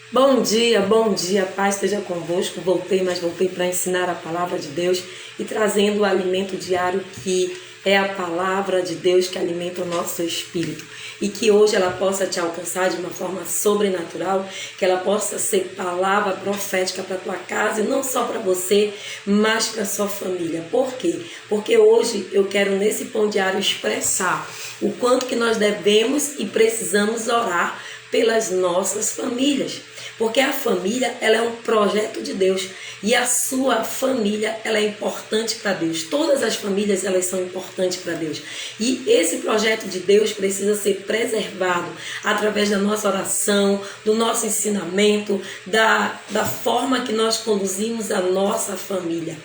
Bom dia, paz esteja convosco. Voltei para ensinar a palavra de Deus e trazendo o alimento diário que é a palavra de Deus que alimenta o nosso espírito. E que hoje ela possa te alcançar de uma forma sobrenatural, que ela possa ser palavra profética para a tua casa e não só para você, mas para a sua família. Por quê? Porque hoje eu quero nesse pão diário expressar o quanto que nós devemos e precisamos orar pelas nossas famílias, porque a família ela é um projeto de Deus e a sua família ela é importante para Deus. Todas as famílias elas são importantes para Deus e esse projeto de Deus precisa ser preservado através da nossa oração, do nosso ensinamento, da forma que nós conduzimos a nossa família.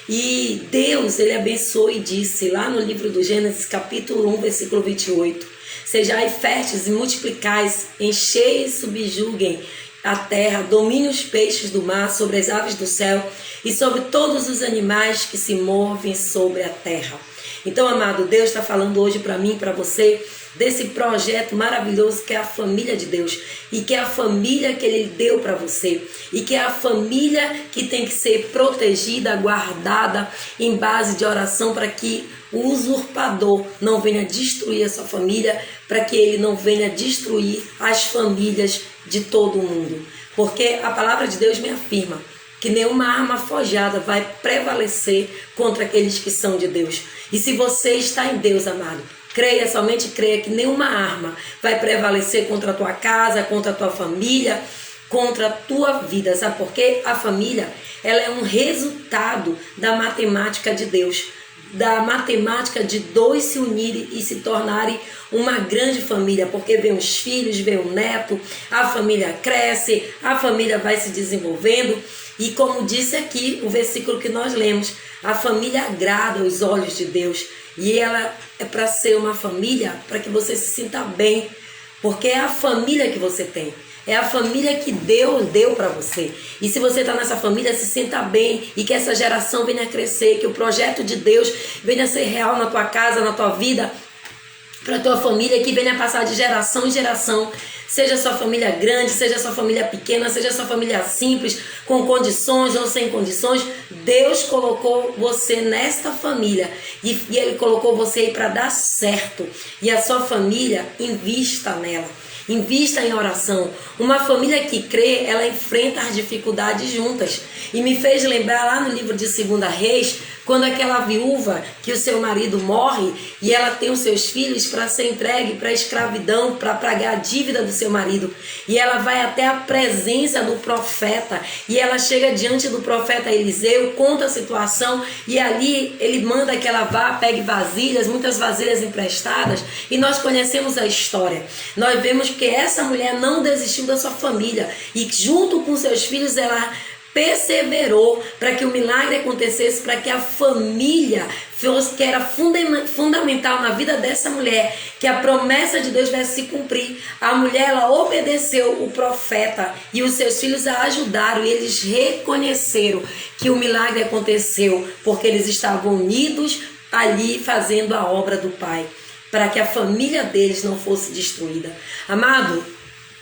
E Deus ele abençoou e disse lá no livro do Gênesis capítulo 1 versículo 28: sejai férteis e multiplicais, enchei e subjuguem a terra, domine os peixes do mar, sobre as aves do céu e sobre todos os animais que se movem sobre a terra. Então, amado, Deus está falando hoje para mim e para você desse projeto maravilhoso que é a família de Deus e que é a família que Ele deu para você e que é a família que tem que ser protegida, guardada em base de oração para que o usurpador não venha destruir a sua família, para que ele não venha destruir as famílias de todo mundo. Porque a palavra de Deus me afirma que nenhuma arma forjada vai prevalecer contra aqueles que são de Deus. E se você está em Deus, amado, creia, somente creia que nenhuma arma vai prevalecer contra a tua casa, contra a tua família, contra a tua vida. Sabe por quê? A família ela é um resultado da matemática de Deus, da matemática de dois se unirem e se tornarem uma grande família, porque vem os filhos, vem o neto, a família cresce, a família vai se desenvolvendo e como disse aqui o versículo que nós lemos, a família agrada aos olhos de Deus e ela é para ser uma família para que você se sinta bem, porque é a família que você tem. É a família que Deus deu para você. E se você está nessa família, se sinta bem e que essa geração venha a crescer, que o projeto de Deus venha a ser real na tua casa, na tua vida, para a tua família, que venha a passar de geração em geração. Seja sua família grande, seja sua família pequena, seja sua família simples, com condições ou sem condições, Deus colocou você nesta família e Ele colocou você aí para dar certo. E a sua família, invista nela. Invista em oração. Uma família que crê, ela enfrenta as dificuldades juntas. E me fez lembrar lá no livro de 2 Reis, quando aquela viúva que o seu marido morre e ela tem os seus filhos para ser entregue para a escravidão, para pagar a dívida do seu marido. E ela vai até a presença do profeta e ela chega diante do profeta Eliseu, conta a situação e ali ele manda que ela vá, pegue vasilhas, muitas vasilhas emprestadas, e nós conhecemos a história. Nós vemos que essa mulher não desistiu da sua família e junto com seus filhos ela perseverou para que o milagre acontecesse, para que a família fosse, que era fundamental na vida dessa mulher, que a promessa de Deus vai se cumprir. A mulher, ela obedeceu o profeta e os seus filhos a ajudaram e eles reconheceram que o milagre aconteceu porque eles estavam unidos ali fazendo a obra do Pai, para que a família deles não fosse destruída. Amado,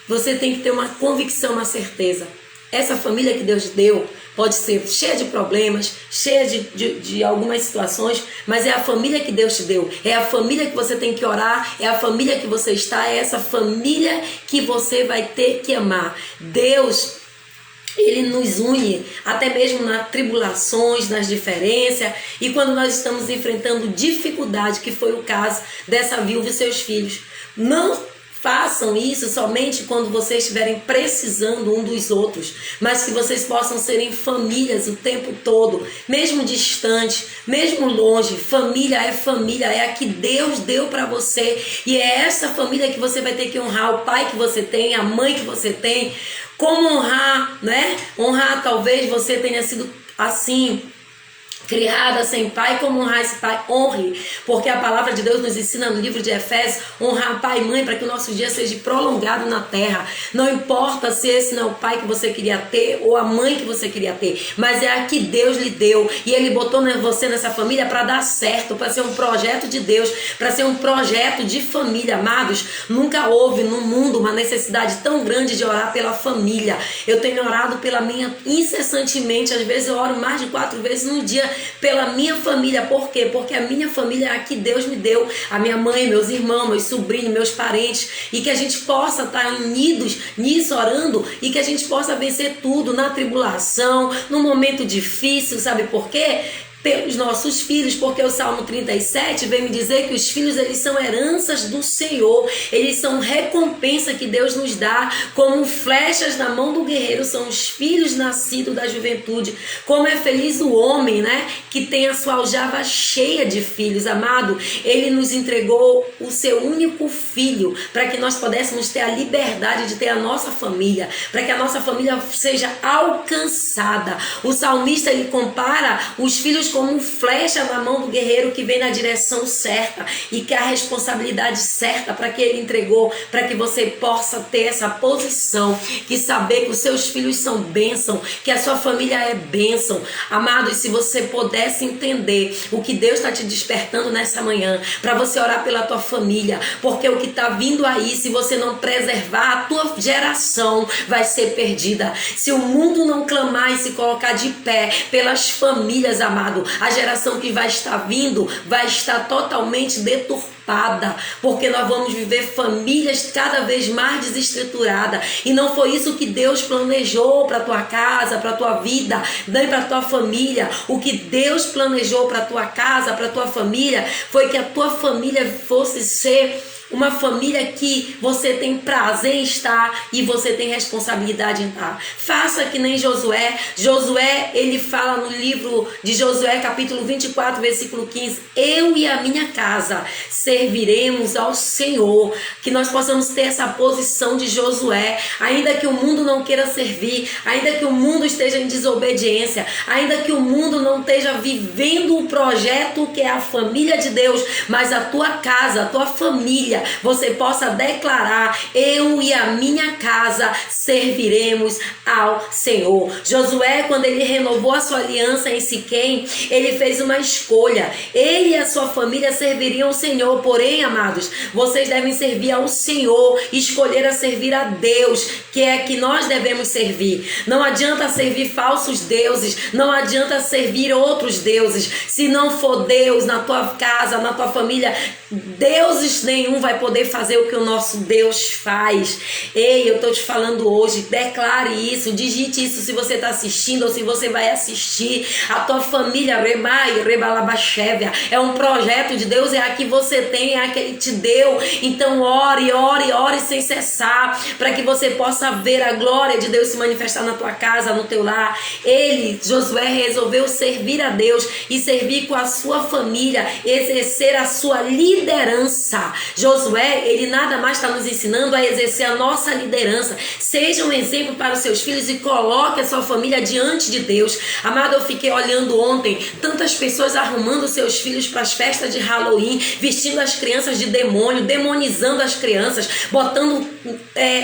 você tem que ter uma convicção, uma certeza. Essa família que Deus deu pode ser cheia de problemas, cheia de algumas situações, mas é a família que Deus te deu. É a família que você tem que orar, é a família que você está, é essa família que você vai ter que amar. Deus, Ele nos une até mesmo nas tribulações, nas diferenças e quando nós estamos enfrentando dificuldade, que foi o caso dessa viúva e seus filhos. Não façam isso somente quando vocês estiverem precisando um dos outros, mas que vocês possam ser em famílias o tempo todo, mesmo distante, mesmo longe. Família, é a que Deus deu para você e é essa família que você vai ter que honrar, o pai que você tem, a mãe que você tem. Como honrar, né? Honrar, talvez você tenha sido assim, criada sem pai, como honrar esse pai? Honre, porque a palavra de Deus nos ensina no livro de Efésios, honrar pai e mãe para que o nosso dia seja prolongado na terra. Não importa se esse não é o pai que você queria ter ou a mãe que você queria ter, mas é a que Deus lhe deu, e Ele botou você nessa família para dar certo, para ser um projeto de Deus, para ser um projeto de família. Amados, nunca houve no mundo uma necessidade tão grande de orar pela família. Eu tenho orado pela minha incessantemente, às vezes eu oro mais de 4 vezes no dia pela minha família. Por quê? Porque a minha família é a que Deus me deu, a minha mãe, meus irmãos, meus sobrinhos, meus parentes, e que a gente possa estar unidos nisso, orando, e que a gente possa vencer tudo na tribulação, no momento difícil. Sabe por quê? Pelos nossos filhos, porque o Salmo 37 vem me dizer que os filhos, eles são heranças do Senhor, eles são recompensa que Deus nos dá, como flechas na mão do guerreiro são os filhos nascidos da juventude. Como é feliz o homem, né, que tem a sua aljava cheia de filhos. Amado, Ele nos entregou o seu único filho, para que nós pudéssemos ter a liberdade de ter a nossa família, para que a nossa família seja alcançada. O salmista, ele compara os filhos como flecha na mão do guerreiro que vem na direção certa e que a responsabilidade certa para que ele entregou, para que você possa ter essa posição, que saber que os seus filhos são bênção, que a sua família é bênção. Amados, se você pudesse entender o que Deus está te despertando nessa manhã, para você orar pela tua família, porque o que está vindo aí, se você não preservar, a tua geração vai ser perdida. Se o mundo não clamar e se colocar de pé pelas famílias, amado, a geração que vai estar vindo vai estar totalmente deturpada, porque nós vamos viver famílias cada vez mais desestruturadas, e não foi isso que Deus planejou para tua casa, para tua vida, nem para tua família. O que Deus planejou para tua casa, para tua família, foi que a tua família fosse ser uma família que você tem prazer em estar e você tem responsabilidade em estar. Faça que nem Josué. Josué, ele fala no livro de Josué, capítulo 24, versículo 15: eu e a minha casa serviremos ao Senhor. Que nós possamos ter essa posição de Josué, ainda que o mundo não queira servir, ainda que o mundo esteja em desobediência, ainda que o mundo não esteja vivendo o projeto que é a família de Deus, mas a tua casa, a tua família, você possa declarar: eu e a minha casa serviremos ao Senhor. Josué, quando ele renovou a sua aliança em Siquém, ele fez uma escolha. Ele e a sua família serviriam ao Senhor. Porém, amados, vocês devem servir ao Senhor, escolher a servir a Deus, que é que nós devemos servir. Não adianta servir falsos deuses, não adianta servir outros deuses. Se não for Deus na tua casa, na tua família, deuses nenhum vai poder fazer o que o nosso Deus faz. Ei, eu tô te falando hoje, declare isso, digite isso se você está assistindo ou se você vai assistir. A tua família, é um projeto de Deus, é a que você tem, é a que Ele te deu. Então ore, ore, ore sem cessar, para que você possa ver a glória de Deus se manifestar na tua casa, no teu lar. Ele, Josué, resolveu servir a Deus e servir com a sua família, exercer a sua liderança. Josué, ele nada mais está nos ensinando a exercer a nossa liderança. Seja um exemplo para os seus filhos e coloque a sua família diante de Deus. Amado, eu fiquei olhando ontem tantas pessoas arrumando seus filhos para as festas de Halloween, vestindo as crianças de demônio, demonizando as crianças, botando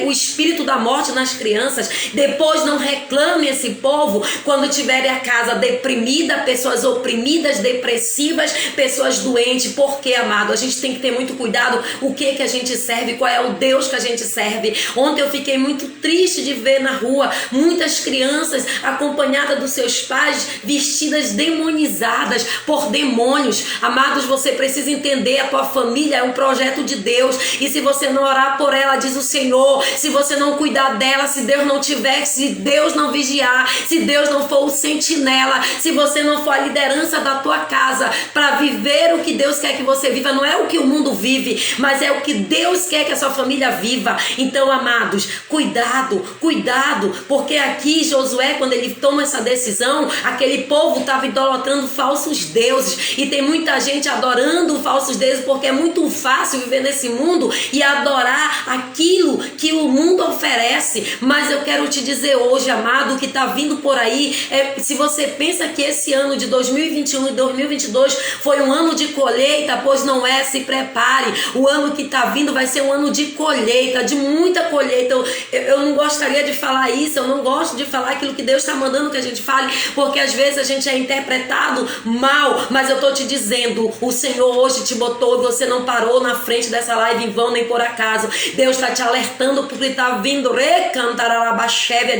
o espírito da morte nas crianças. Depois não reclame esse povo quando tiver a casa deprimida, pessoas oprimidas, depressivas, pessoas doentes. Porque, amado, a gente tem que ter muito cuidado o que a gente serve, qual é o Deus que a gente serve. Ontem eu fiquei muito triste de ver na rua muitas crianças acompanhadas dos seus pais, vestidas demonizadas por demônios. Amados, você precisa entender, a tua família é um projeto de Deus, e se você não orar por ela, diz o Senhor, se você não cuidar dela, se Deus não tiver, se Deus não vigiar, se Deus não for o sentinela, se você não for a liderança da tua casa para viver o que Deus quer que você viva, não é o que o mundo vive, mas é o que Deus quer que a sua família viva. Então, amados, cuidado, cuidado, porque aqui Josué, quando ele toma essa decisão, aquele povo estava idolatrando falsos deuses, e tem muita gente adorando falsos deuses porque porque é muito fácil viver nesse mundo e adorar aquilo que o mundo oferece. Mas eu quero te dizer hoje, amado, que está vindo por aí, se você pensa que esse ano de 2021 e 2022 foi um ano de colheita, pois não é, se prepare. O ano que está vindo vai ser um ano de colheita, de muita colheita. Eu não gostaria de falar isso, eu não gosto de falar aquilo que Deus está mandando que a gente fale, porque às vezes a gente é interpretado mal, mas eu estou te dizendo, o Senhor hoje te botou e você não parou na frente dessa live em vão nem por acaso. Deus está te alertando porque está vindo,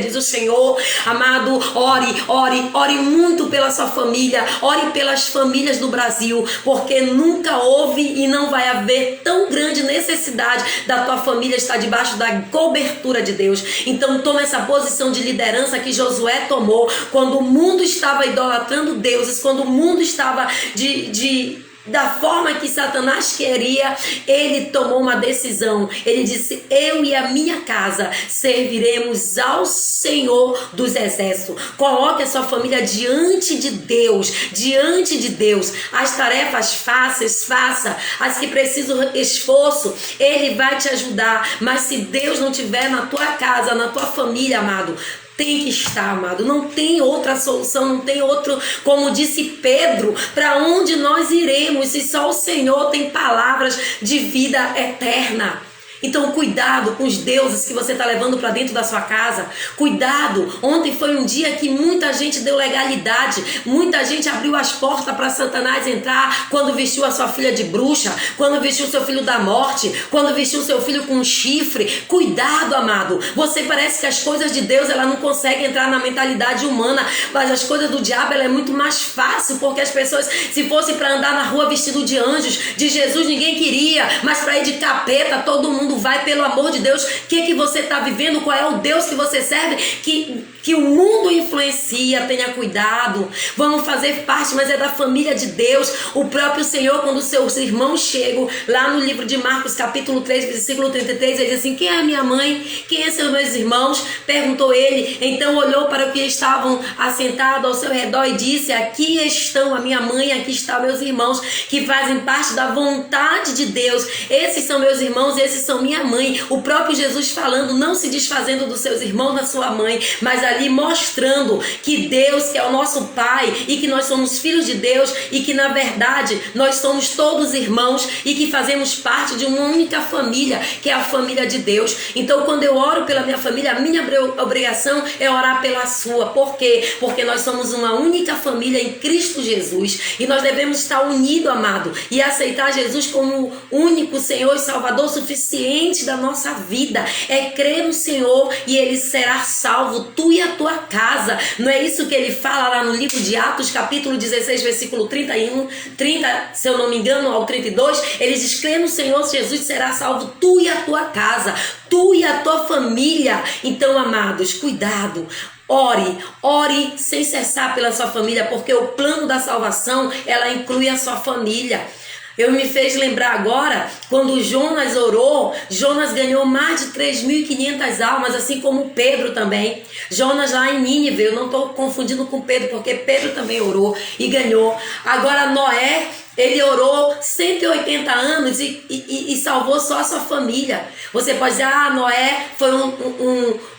diz o Senhor. Amado, ore muito pela sua família, ore pelas famílias do Brasil, porque nunca houve e não vai haver tão grande necessidade da tua família estar debaixo da cobertura de Deus. Então toma essa posição de liderança que Josué tomou quando o mundo estava idolatrando deuses, quando o mundo estava da forma que Satanás queria. Ele tomou uma decisão. Ele disse: eu e a minha casa serviremos ao Senhor dos Exércitos. Coloque a sua família diante de Deus, diante de Deus. As tarefas fáceis, faça. As que precisam esforço, Ele vai te ajudar. Mas se Deus não tiver na tua casa, na tua família, amado, tem que estar, amado. Não tem outra solução, não tem outro, como disse Pedro, para onde nós iremos se só o Senhor tem palavras de vida eterna. Então cuidado com os deuses que você está levando para dentro da sua casa. Cuidado. Ontem foi um dia que muita gente deu legalidade, muita gente abriu as portas para Satanás entrar quando vestiu a sua filha de bruxa, quando vestiu seu filho da morte, quando vestiu seu filho com um chifre. Cuidado, amado. Você parece que as coisas de Deus ela não consegue entrar na mentalidade humana, mas as coisas do diabo ela é muito mais fácil, porque as pessoas, se fosse para andar na rua vestido de anjos, de Jesus ninguém queria, mas para ir de capeta todo mundo vai. Pelo amor de Deus, o que você está vivendo? Qual é o Deus que você serve? Que o mundo influencia. Tenha cuidado. Vamos fazer parte, mas é da família de Deus. O próprio Senhor, quando seus irmãos chegam, lá no livro de Marcos, capítulo 3, versículo 33, ele diz assim: quem é a minha mãe? Quem são meus irmãos? Perguntou ele. Então olhou para o que estavam assentados ao seu redor e disse: aqui estão a minha mãe, aqui estão meus irmãos, que fazem parte da vontade de Deus. Esses são meus irmãos, esses são minha mãe. O próprio Jesus falando, não se desfazendo dos seus irmãos, da sua mãe, mas ali mostrando que Deus, que é o nosso Pai, e que nós somos filhos de Deus, e que na verdade nós somos todos irmãos, e que fazemos parte de uma única família, que é a família de Deus. Então quando eu oro pela minha família, a minha obrigação é orar pela sua. Por quê? Porque nós somos uma única família em Cristo Jesus, e nós devemos estar unidos, amado, e aceitar Jesus como único Senhor e Salvador suficiente da nossa vida. É crer no Senhor e Ele será salvo, tu e a tua casa. Não é isso que Ele fala lá no livro de Atos, capítulo 16, versículo 31, 30, se eu não me engano, ao 32, ele diz: crê no Senhor Jesus, será salvo tu e a tua casa, tu e a tua família. Então, amados, cuidado. Ore sem cessar pela sua família, porque o plano da salvação, ela inclui a sua família. Eu me fez lembrar agora, quando Jonas orou, Jonas ganhou mais de 3.500 almas, assim como Pedro também. Jonas lá em Nínive, eu não estou confundindo com Pedro, porque Pedro também orou e ganhou. Agora Noé, ele orou 180 anos e salvou só a sua família. Você pode dizer: Noé foi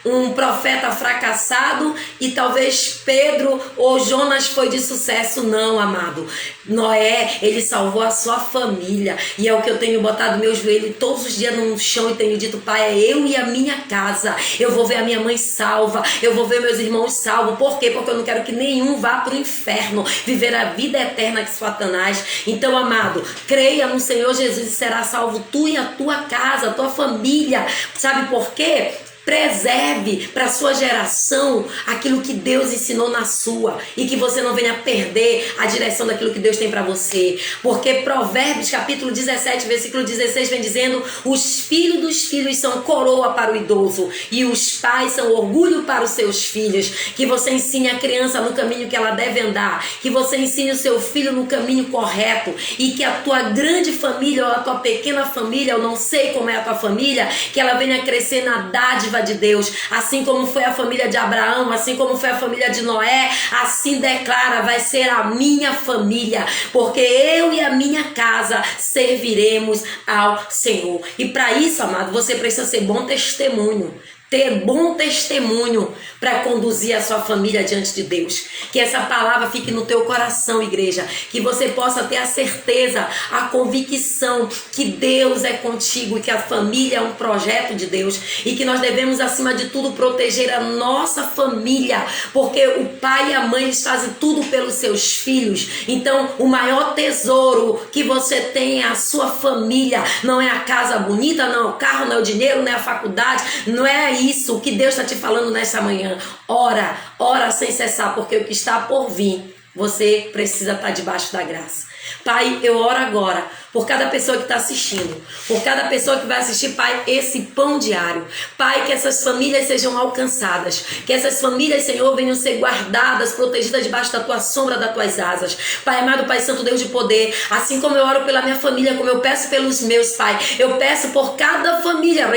um profeta fracassado e talvez Pedro ou Jonas foi de sucesso. Não, amado. Noé, ele salvou a sua família. E é o que eu tenho botado meus joelhos todos os dias no chão e tenho dito: Pai, é eu e a minha casa. Eu vou ver a minha mãe salva, eu vou ver meus irmãos salvos. Por quê? Porque eu não quero que nenhum vá para o inferno, viver a vida eterna que Satanás. Então, amado, creia no Senhor Jesus e será salvo tu e a tua casa, a tua família. Sabe por quê? Preserve para sua geração aquilo que Deus ensinou na sua, e que você não venha perder a direção daquilo que Deus tem para você. Porque Provérbios capítulo 17 versículo 16 vem dizendo: os filhos dos filhos são coroa para o idoso, e os pais são orgulho para os seus filhos. Que você ensine a criança no caminho que ela deve andar, que você ensine o seu filho no caminho correto, e que a tua grande família ou a tua pequena família, eu não sei como é a tua família, que ela venha crescer na dádiva dádiva de Deus, assim como foi a família de Abraão, assim como foi a família de Noé, assim declara, vai ser a minha família, porque eu e a minha casa serviremos ao Senhor. E para isso, amado, você precisa ser bom testemunho. Ter bom testemunho para conduzir a sua família diante de Deus. Que essa palavra fique no teu coração, igreja. Que você possa ter a certeza, a convicção que Deus é contigo e que a família é um projeto de Deus. E que nós devemos, acima de tudo, proteger a nossa família. Porque o pai e a mãe eles fazem tudo pelos seus filhos. Então, o maior tesouro que você tem é a sua família. Não é a casa bonita, não é o carro, não é o dinheiro, não é a faculdade, não é isso. O que Deus está te falando nessa manhã, ora sem cessar, porque o que está por vir, você precisa estar debaixo da graça. Pai, eu oro agora por cada pessoa que está assistindo, por cada pessoa que vai assistir, Pai, esse pão diário. Pai, que essas famílias sejam alcançadas, que essas famílias, Senhor, venham ser guardadas, protegidas debaixo da tua sombra, das tuas asas. Pai amado, Pai Santo, Deus de poder, assim como eu oro pela minha família, como eu peço pelos meus, Pai, eu peço por cada família,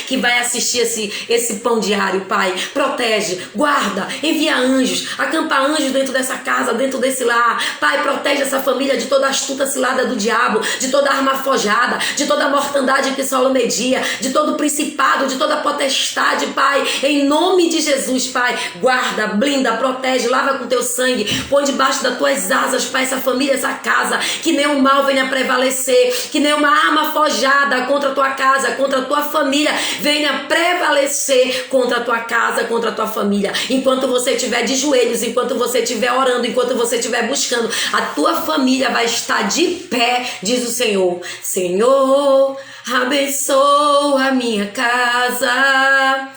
que vai assistir esse pão diário, Pai. Protege, guarda, envia anjos, acampa anjos dentro dessa casa, dentro desse lar. Pai, protege essa família de toda astuta cilada do diabo, de toda arma forjada, de toda mortandade que só media, de todo principado, de toda potestade, Pai, em nome de Jesus, Pai, guarda, blinda, protege, lava com teu sangue, põe debaixo das tuas asas, Pai, essa família, essa casa, que nenhum mal venha prevalecer, que nenhuma arma forjada contra a tua casa, contra a tua família, venha prevalecer contra a tua casa, contra a tua família. Enquanto você estiver de joelhos, enquanto você estiver orando, enquanto você estiver buscando, a tua família vai estar de pé, diz o Senhor. Senhor, abençoa a minha casa.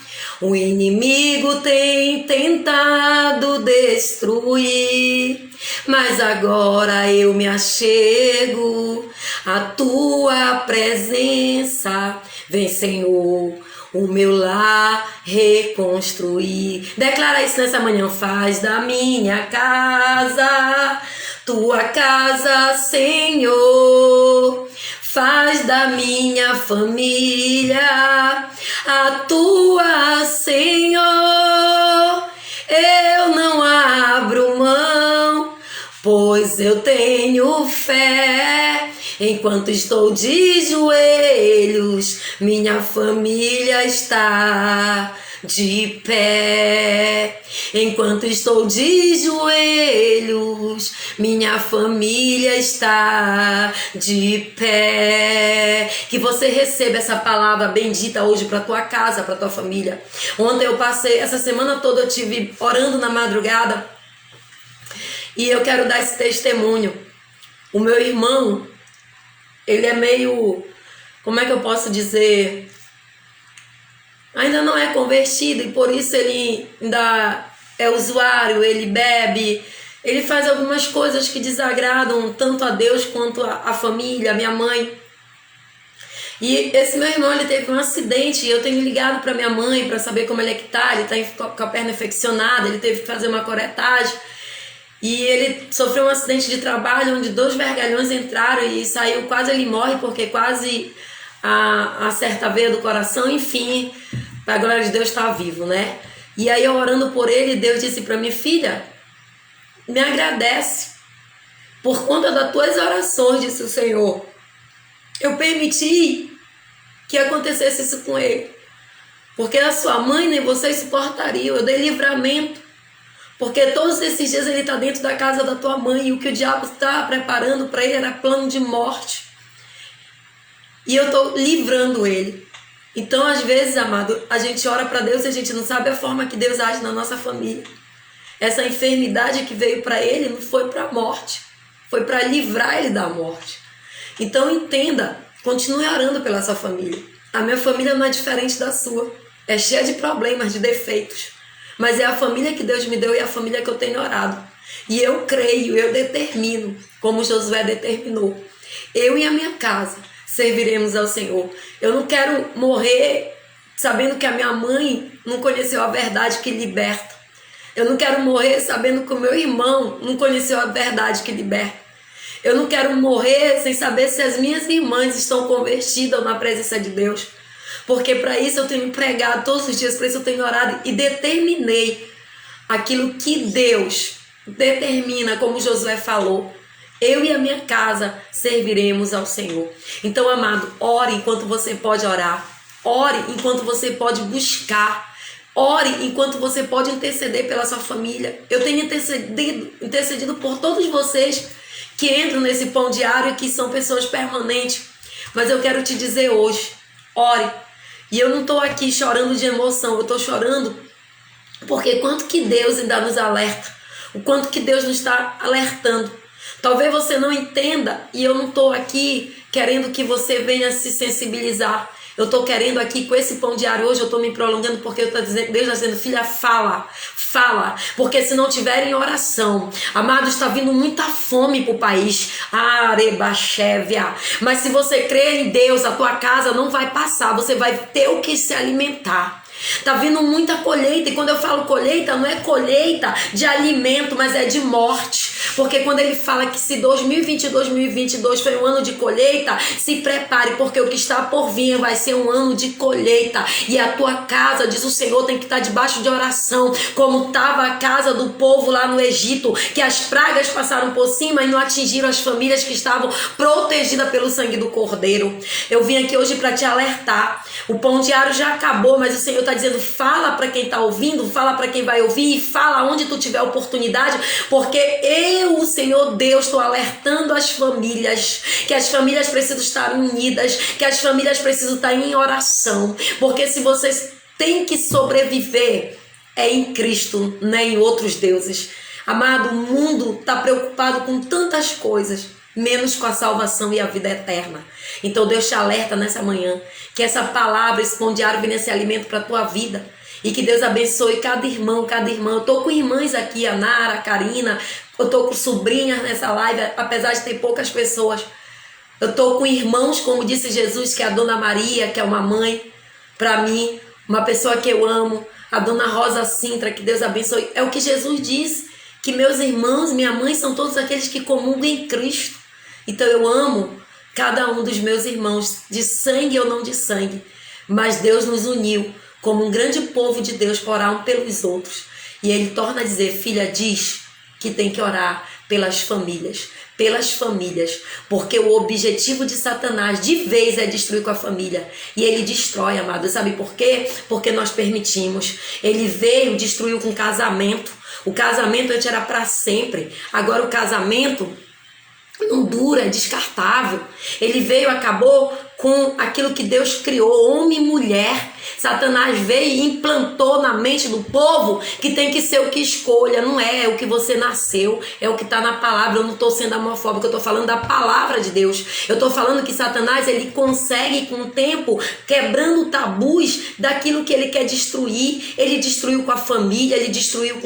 O inimigo tem tentado destruir, mas agora eu me achego à tua presença. Vem, Senhor, o meu lar reconstruir. Declara isso nessa manhã. Faz da minha casa tua casa, Senhor. Faz da minha família a tua, Senhor. Eu não abro mão, pois eu tenho fé. Enquanto estou de joelhos, minha família está de pé. Enquanto estou de joelhos, minha família está de pé. Que você receba essa palavra bendita hoje para tua casa, para tua família. Ontem eu passei, essa semana toda eu tive orando na madrugada, e eu quero dar esse testemunho. O meu irmão, ele é meio, como é que eu posso dizer, ainda não é convertido, e por isso ele ainda é usuário, ele bebe, ele faz algumas coisas que desagradam tanto a Deus quanto a família, a minha mãe. E esse meu irmão, ele teve um acidente, e eu tenho ligado para minha mãe para saber como ele é que tá. Ele tá com a perna infeccionada, ele teve que fazer uma curetagem. E ele sofreu um acidente de trabalho onde 2 vergalhões entraram e saiu, quase ele morre, porque quase acerta a veia do coração. Enfim, a glória de Deus está vivo, né? E aí eu orando por ele, Deus disse para mim: filha, me agradece por conta das tuas orações, disse o Senhor. Eu permiti que acontecesse isso com ele, porque a sua mãe nem vocês suportariam. Eu dei livramento, porque todos esses dias ele está dentro da casa da tua mãe, e o que o diabo está preparando para ele era plano de morte. E eu estou livrando ele. Então, às vezes, amado, a gente ora para Deus e a gente não sabe a forma que Deus age na nossa família. Essa enfermidade que veio para ele não foi para a morte, foi para livrar ele da morte. Então, entenda, continue orando pela sua família. A minha família não é diferente da sua. É cheia de problemas, de defeitos. Mas é a família que Deus me deu e é a família que eu tenho orado. E eu creio, eu determino, como Josué determinou. Eu e a minha casa serviremos ao Senhor. Eu não quero morrer sabendo que a minha mãe não conheceu a verdade que liberta. Eu não quero morrer sabendo que o meu irmão não conheceu a verdade que liberta. Eu não quero morrer sem saber se as minhas irmãs estão convertidas na presença de Deus. Porque para isso eu tenho pregado todos os dias, para isso eu tenho orado e determinei aquilo que Deus determina, como Josué falou. Eu e a minha casa serviremos ao Senhor. Então, amado, ore enquanto você pode orar. Ore enquanto você pode buscar. Ore enquanto você pode interceder pela sua família. Eu tenho intercedido por todos vocês que entram nesse pão diário e que são pessoas permanentes. Mas eu quero te dizer hoje, ore. E eu não estou aqui chorando de emoção, eu estou chorando porque quanto que Deus ainda nos alerta, o quanto que Deus nos está alertando. Talvez você não entenda e eu não estou aqui querendo que você venha se sensibilizar. Eu estou querendo aqui com esse pão diário hoje, eu estou me prolongando porque Deus está dizendo, filha, fala, porque se não tiver em oração, amado, está vindo muita fome para o país, arebachevia, mas se você crer em Deus, a tua casa não vai passar, você vai ter o que se alimentar. Tá vindo muita colheita, e quando eu falo colheita, não é colheita de alimento, mas é de morte. Porque quando ele fala que se 2020 e 2022 foi um ano de colheita, se prepare, porque o que está por vir vai ser um ano de colheita. E a tua casa, diz o Senhor, tem que estar debaixo de oração, como estava a casa do povo lá no Egito, que as pragas passaram por cima e não atingiram as famílias que estavam protegidas pelo sangue do Cordeiro. Eu vim aqui hoje para te alertar. O pão diário já acabou, mas o Senhor está dizendo, fala para quem está ouvindo, fala para quem vai ouvir, e fala onde tu tiver oportunidade, porque eu, o Senhor Deus, estou alertando as famílias, que as famílias precisam estar unidas, que as famílias precisam estar em oração, porque se vocês têm que sobreviver, é em Cristo, não é em outros deuses. Amado, o mundo está preocupado com tantas coisas, menos com a salvação e a vida eterna. Então Deus te alerta nessa manhã, que essa palavra, esse pão diário venha ser alimento para a tua vida, e que Deus abençoe cada irmão, cada irmã. Eu estou com irmãs aqui, a Nara, a Karina, eu estou com sobrinhas nessa live, apesar de ter poucas pessoas. Eu estou com irmãos, como disse Jesus, que é a Dona Maria, que é uma mãe para mim, uma pessoa que eu amo, a Dona Rosa Sintra, que Deus abençoe. É o que Jesus disse, que meus irmãos, minha mãe são todos aqueles que comungam em Cristo. Então eu amo cada um dos meus irmãos, de sangue ou não de sangue, mas Deus nos uniu como um grande povo de Deus para orar um pelos outros. E ele torna a dizer, filha, diz que tem que orar pelas famílias, porque o objetivo de Satanás de vez é destruir com a família, e ele destrói, amado. Sabe por quê? Porque nós permitimos. Ele veio, destruiu com casamento. O casamento antes era para sempre, agora o casamento não dura, é descartável. Ele veio, acabou com aquilo que Deus criou, homem e mulher. Satanás veio e implantou na mente do povo que tem que ser o que escolha. Não é o que você nasceu, é o que está na palavra. Eu não estou sendo homofóbica, eu estou falando da palavra de Deus. Eu estou falando que Satanás, ele consegue com o tempo, quebrando tabus daquilo que ele quer destruir. Ele destruiu com a família, ele destruiu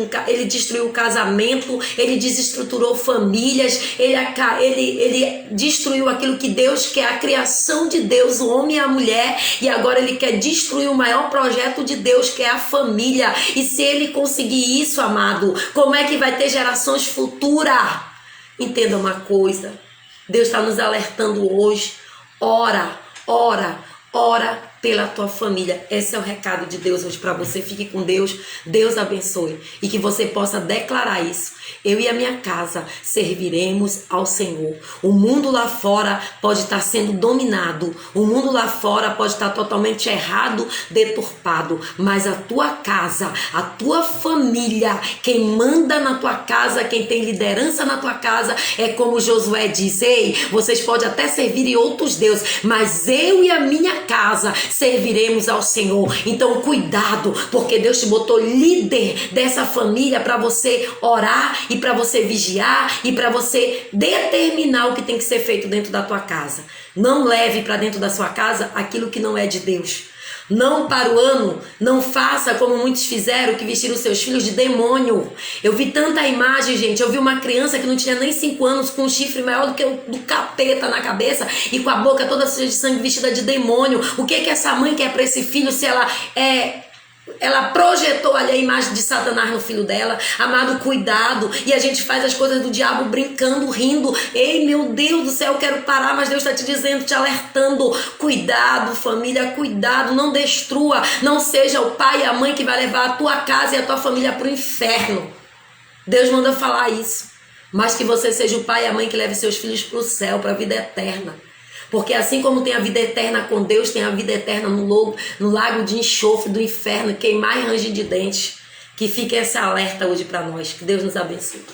o casamento, ele desestruturou famílias, ele destruiu aquilo que Deus quer, a criação de Deus, o homem e a mulher, e agora ele quer destruir o maior projeto de Deus, que é a família. E se ele conseguir isso, amado, como é que vai ter gerações futuras? Entenda uma coisa, Deus está nos alertando hoje. Ora pela tua família. Esse é o recado de Deus hoje para você. Fique com Deus, Deus abençoe, e que você possa declarar isso. Eu e a minha casa serviremos ao Senhor. O mundo lá fora pode estar sendo dominado, o mundo lá fora pode estar totalmente errado, deturpado, mas a tua casa, a tua família, quem manda na tua casa, quem tem liderança na tua casa, é como Josué disse, ei, vocês podem até servir em outros deuses, mas eu e a minha casa serviremos ao Senhor. Então cuidado, porque Deus te botou líder dessa família para você orar e para você vigiar e para você determinar o que tem que ser feito dentro da tua casa. Não leve para dentro da sua casa aquilo que não é de Deus. Não para o ano, não faça como muitos fizeram, que vestiram seus filhos de demônio. Eu vi tanta imagem, gente. Eu vi uma criança que não tinha nem 5 anos, com um chifre maior do que o do capeta na cabeça e com a boca toda suja de sangue, vestida de demônio. O que essa mãe quer para esse filho se ela é Ela projetou ali a imagem de Satanás no filho dela. Amado, cuidado. E a gente faz as coisas do diabo brincando, rindo. Ei, meu Deus do céu, eu quero parar, mas Deus está te dizendo, te alertando. Cuidado, família, cuidado. Não destrua. Não seja o pai e a mãe que vai levar a tua casa e a tua família para o inferno. Deus manda falar isso. Mas que você seja o pai e a mãe que leve seus filhos para o céu, para a vida eterna. Porque assim como tem a vida eterna com Deus, tem a vida eterna no lago de enxofre do inferno, queimar e ranger de dentes. Que fique esse alerta hoje para nós. Que Deus nos abençoe.